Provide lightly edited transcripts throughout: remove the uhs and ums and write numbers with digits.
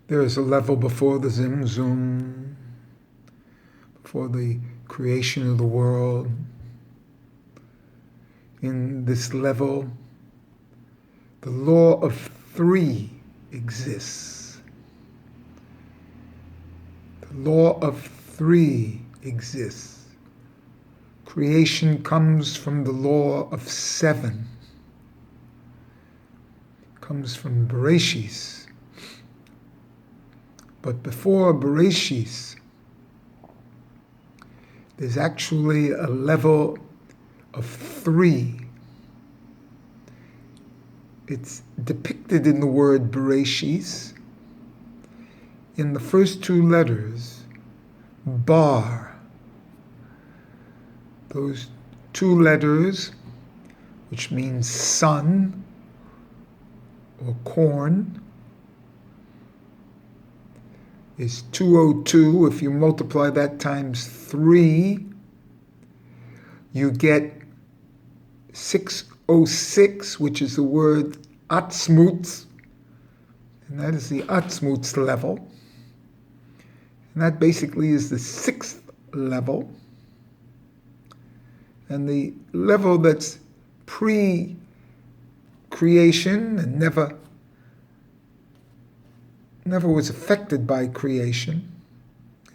There is a level before the Zimzum, before the creation of the world. In this level, the law of three exists. The law of three exists. Creation comes from the law of seven. Comes from Bereshis. But before Bereshis, there's actually a level of three. It's depicted in the word Bereshis in the first two letters, Bar. Those two letters, which means sun or corn, is 202. If you multiply that times 3, you get 606, which is the word Atzmutz, and that is the Atzmutz level. And that basically is the sixth level. And the level that's pre-creation and never was affected by creation.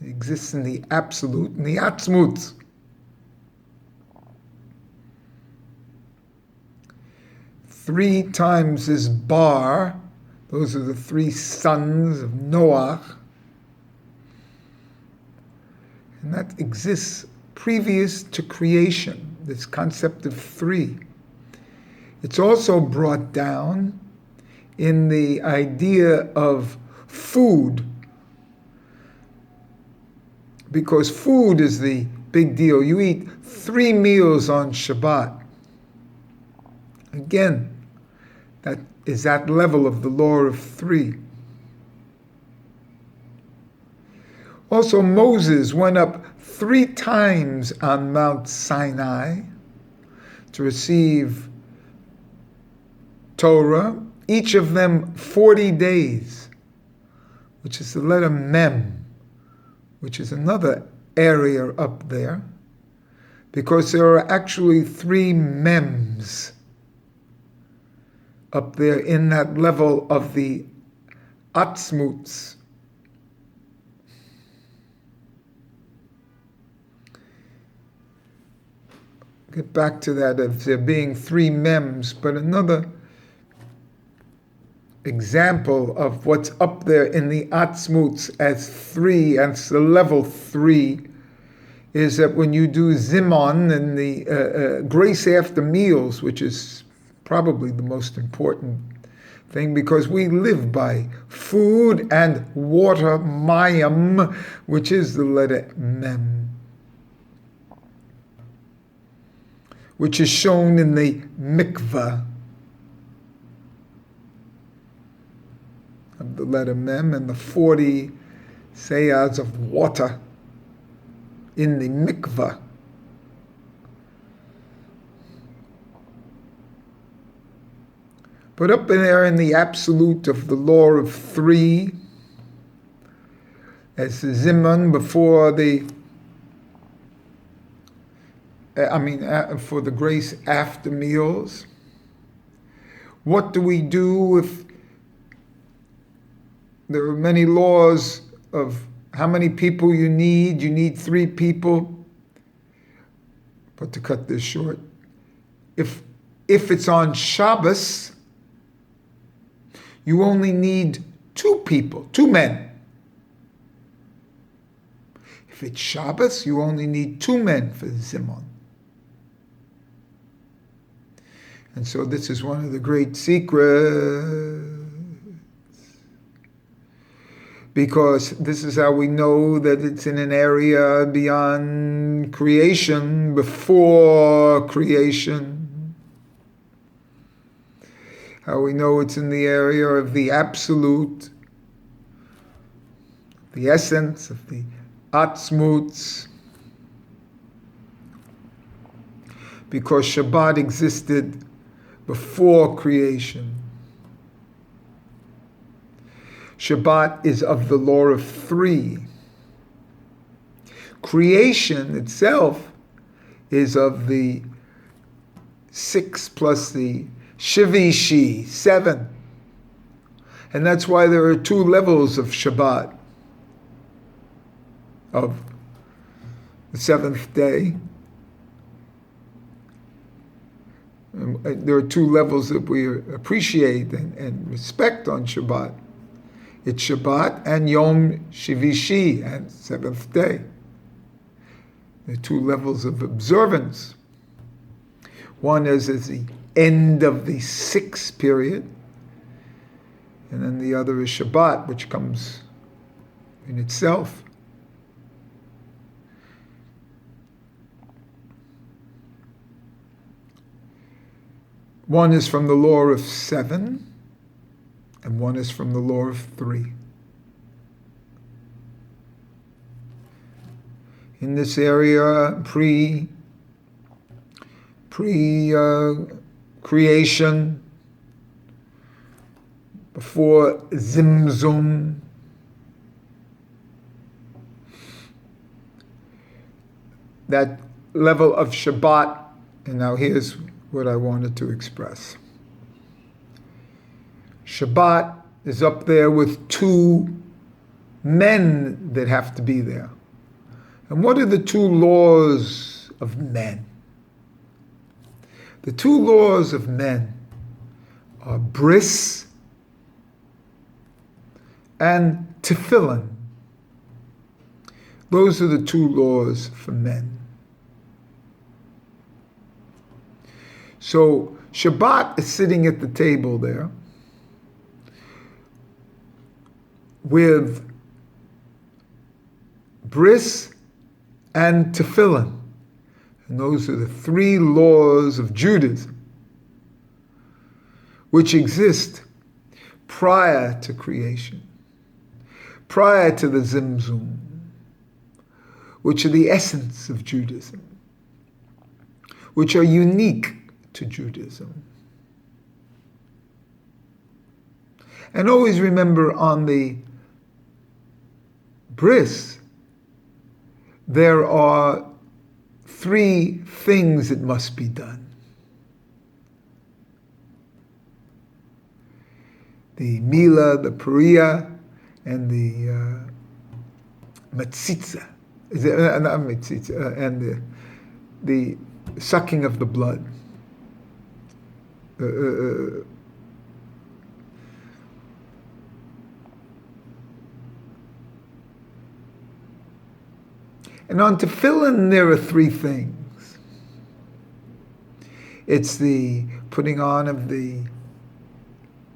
It exists in the absolute, in the Atzmutz. Three times is Bar. Those are the three sons of Noah. And that exists previous to creation, this concept of three. It's also brought down in the idea of food, because food is the big deal. You eat 3 meals on Shabbat. Again, that is that level of the law of three. Also, Moses went up 3 times on Mount Sinai to receive Torah, each of them 40 days, which is the letter Mem, which is another area up there, because there are actually 3 Mems up there in that level of the Atzmutz. Get back to that of there being 3 Mems, but another example of what's up there in the Atzmutz as 3, and it's the level 3, is that when you do Zimon and the grace after meals, which is probably the most important thing, because we live by food and water, mayim, which is the letter Mem, which is shown in the mikvah of the letter Mem, and the 40 sayas of water in the mikvah. But up in there in the absolute of the law of 3, as the Zimun before for the grace after meals. What do we do if there are many laws of how many people you need? You need 3 people. But to cut this short, if it's on Shabbos, you only need 2 people, 2 men. If it's Shabbos, you only need 2 men for Zimon. And so this is one of the great secrets, because this is how we know that it's in an area beyond creation, before creation. How we know it's in the area of the absolute, the essence of the Atzmutz, because Shabbat existed before creation. Shabbat is of the law of three. Creation itself is of the 6 plus the Shivishi, 7. And that's why there are 2 levels of Shabbat, of the 7th day. And there are 2 levels that we appreciate and respect on Shabbat. It's Shabbat and Yom Shivishi, and 7th day. The 2 levels of observance. One is the end of the 6th period, and then the other is Shabbat, which comes in itself. One is from the law of 7, and one is from the law of 3. In this area, creation, before Zimzum, that level of Shabbat, and now here's what I wanted to express. Shabbat is up there with 2 men that have to be there. And what are the 2 laws of men? The 2 laws of men are bris and tefillin. Those are the 2 laws for men. So Shabbat is sitting at the table there with bris and tefillin. And those are the 3 laws of Judaism which exist prior to creation, prior to the Zimzum, which are the essence of Judaism, which are unique to Judaism. And always remember, on the bris, there are 3 things that must be done. The Mila, the Pariah, and the Matzitza. Not Matzitza, and the sucking of the blood. And on tefillin, there are 3 things. It's the putting on of the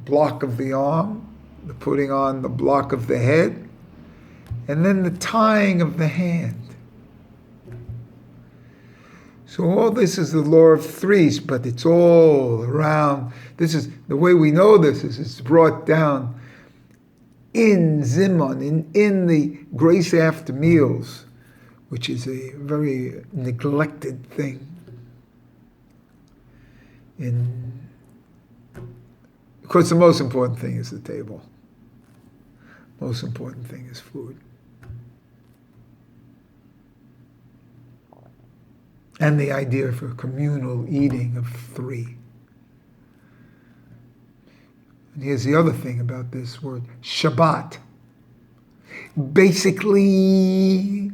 block of the arm, the putting on the block of the head, and then the tying of the hand. So all this is the law of 3s, but it's all around. This is the way we know this is it's brought down in Zimun, in the grace after meals, which is a very neglected thing. Of course, the most important thing is the table. Most important thing is food. And the idea for communal eating of 3. And here's the other thing about this word, Shabbat. Basically,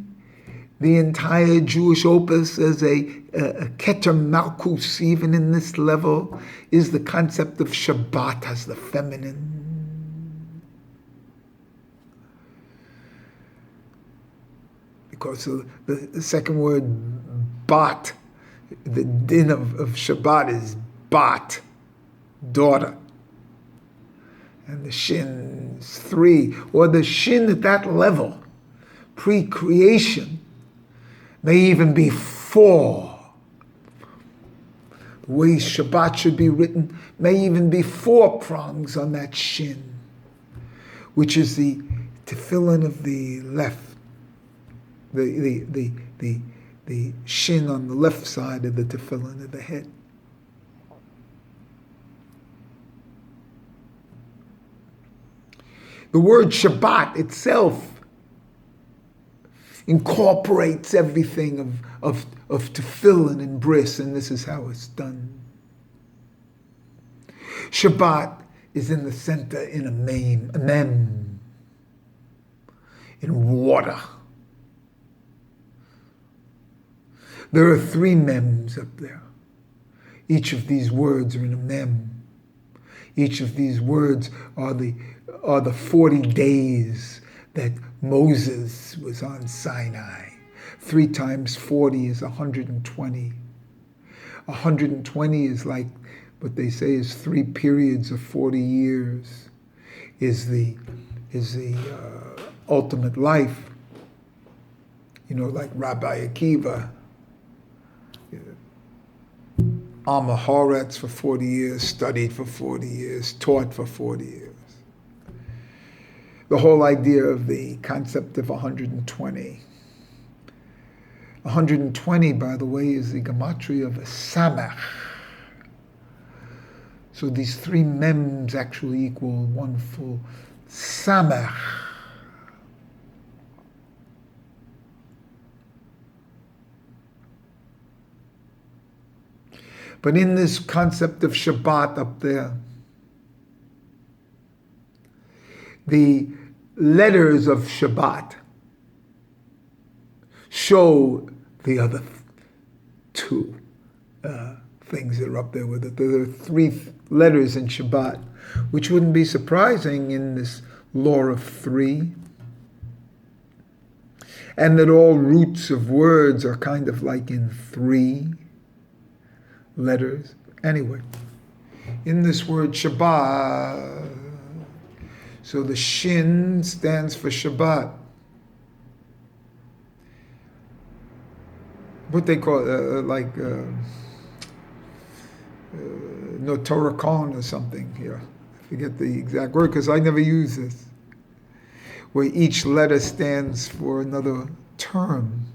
the entire Jewish opus as a Keter Malkus, even in this level, is the concept of Shabbat as the feminine. Because the second word, bat, the din of Shabbat is bat, daughter. And the shin is 3, or the shin at that level, pre-creation, may even be 4. The way Shabbat should be written may even be 4 prongs on that shin, which is the tefillin of the left, the shin on the left side of the tefillin of the head. The word Shabbat itself incorporates everything of tefillin and bris, and this is how it's done. Shabbat is in the center in a mem, in water. There are 3 mems up there. Each of these words are in a mem. Each of these words are the 40 days that Moses was on Sinai. 3 times 40 is 120. 120 is like what they say is 3 periods of 40 years, is the ultimate life. You know, like Rabbi Akiva, Am Haaretz for 40 years, studied for 40 years, taught for 40 years. The whole idea of the concept of 120. 120, by the way, is the gematria of a samach. So these 3 mems actually equal 1 full samach. But in this concept of Shabbat up there, the letters of Shabbat show the other 2 things that are up there with it. There are 3 letters in Shabbat, which wouldn't be surprising in this law of 3. And that all roots of words are kind of like in 3 letters. Anyway, in this word Shabbat, so the Shin stands for Shabbat. What they call Notoricon or something here. I forget the exact word because I never use this. Where each letter stands for another term.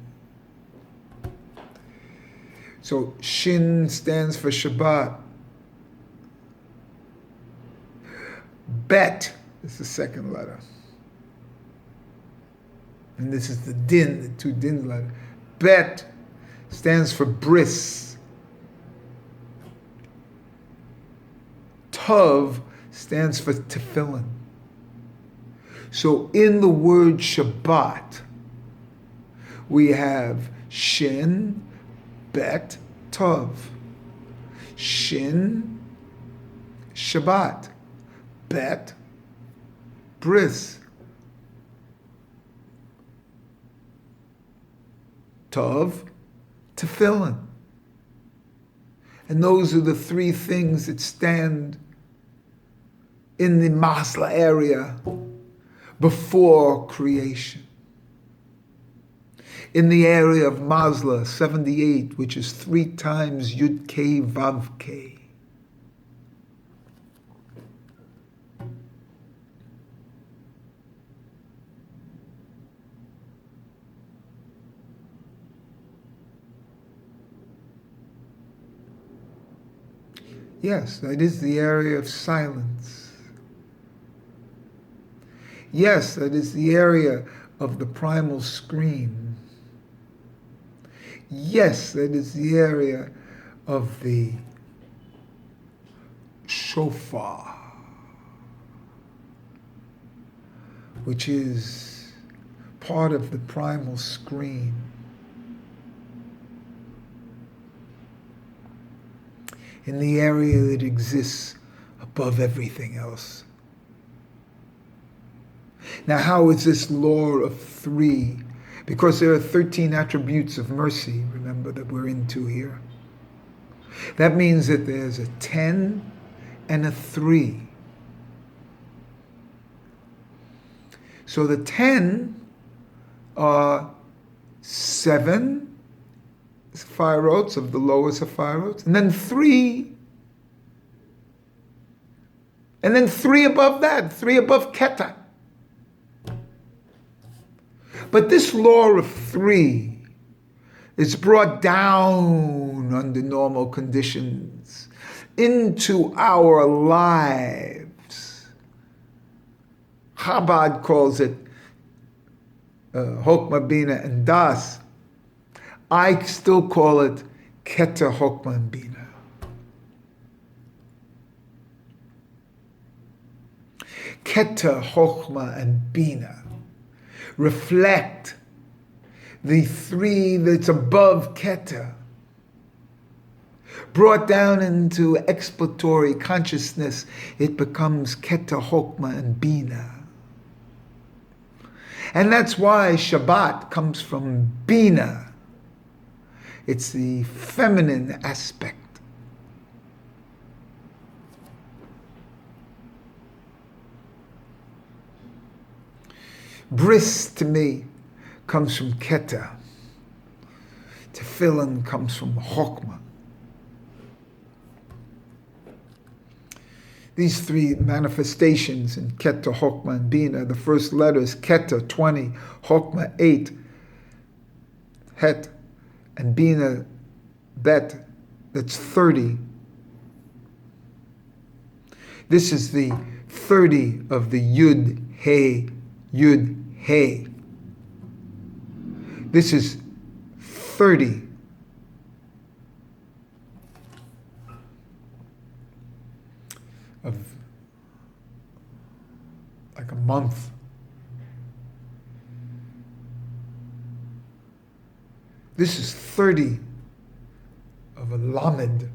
So Shin stands for Shabbat. Bet is the second letter. And this is the Din, the 2 Din letters. Bet stands for bris. Tav stands for tefillin. So in the word Shabbat, we have Shin, Bet, Tav. Shin, Shabbat. Bet, bris. Tav, tefillin. And those are the 3 things that stand in the Masla area before creation. In the area of Masla 78, which is 3 times Yud K Vav K. Yes, that is the area of silence. Yes, that is the area of the primal scream. Yes, that is the area of the shofar, which is part of the primal scream. In the area that exists above everything else. Now, how is this law of 3? Because there are 13 attributes of mercy, remember, that we're into here. That means that there's a 10 and a 3. So the 10 are 7 Sephirots of the lower Sephirots, and then 3, and then 3 above that, 3 above Keta. But this law of 3 is brought down under normal conditions into our lives. Chabad calls it Chokmah, Bina, and Das. I still call it Keter, Chokmah, and Bina. Keter, Chokmah, and Bina reflect the three that's above Keter, brought down into exploratory consciousness. It becomes Keter, Chokmah, and Bina. And that's why Shabbat comes from Bina. It's the feminine aspect. Bris to me comes from Keter. Tefillin comes from Chokmah. These three manifestations in Keter, Chokmah, and Bina, the first letter is Keter, 20, Chokmah, 8, Het, and Bina, Bet, that's 30. This is the 30 of the Yud, Hey, Yud, Hey. This is 30 of like a month. This is 30 of a lamed.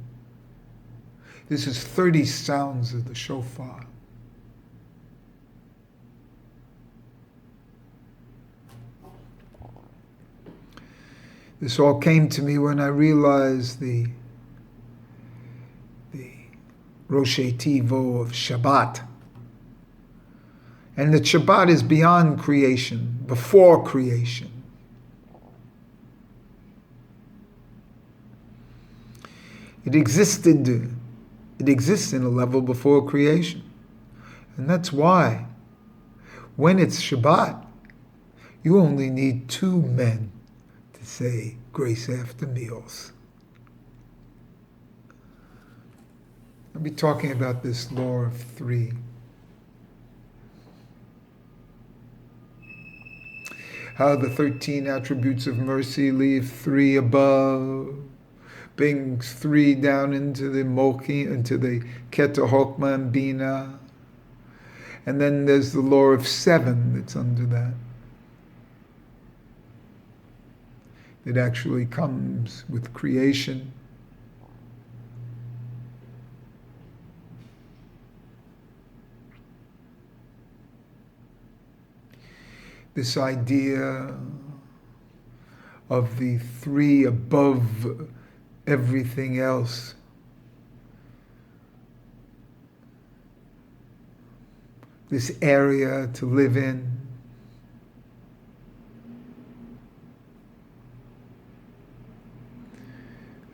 This is 30 sounds of the shofar. This all came to me when I realized the Rosh Tivo of Shabbat. And that Shabbat is beyond creation, before creation. It exists in a level before creation. And that's why, when it's Shabbat, you only need 2 men to say grace after meals. I'll be talking about this law of 3. How the 13 attributes of mercy leave 3 above, brings 3 down into the Moki, into the Keter, Chokmah, and Bina. And then there's the law of 7 that's under that. It actually comes with creation. This idea of the 3 above everything else. This area to live in.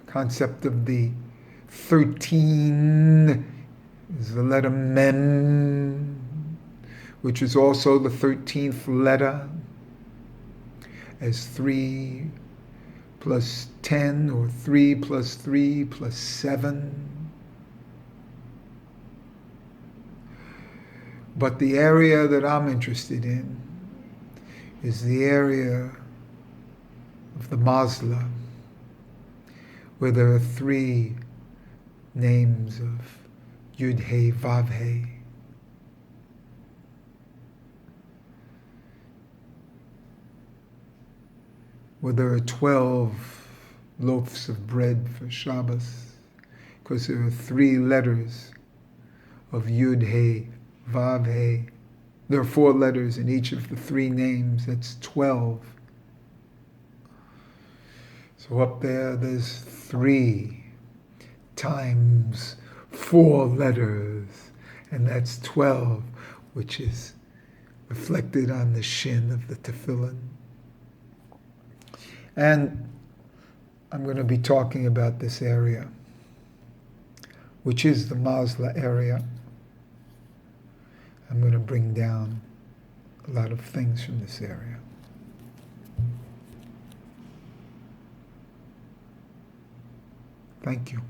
The concept of the 13 is the letter Mem, which is also the 13th letter, as 3 plus 10, or 3 plus 3 plus 7. But the area that I'm interested in is the area of the Mazla, where there are 3 names of Yud, Hey, Vav, Hey. Where there are 12 loaves of bread for Shabbos, because there are 3 letters of Yud, Hey, Vav, Hey. There are 4 letters in each of the 3 names, that's 12. So up there's 3 times 4 letters, and that's 12, which is reflected on the shin of the tefillin. And I'm going to be talking about this area, which is the Mazla area. I'm going to bring down a lot of things from this area. Thank you.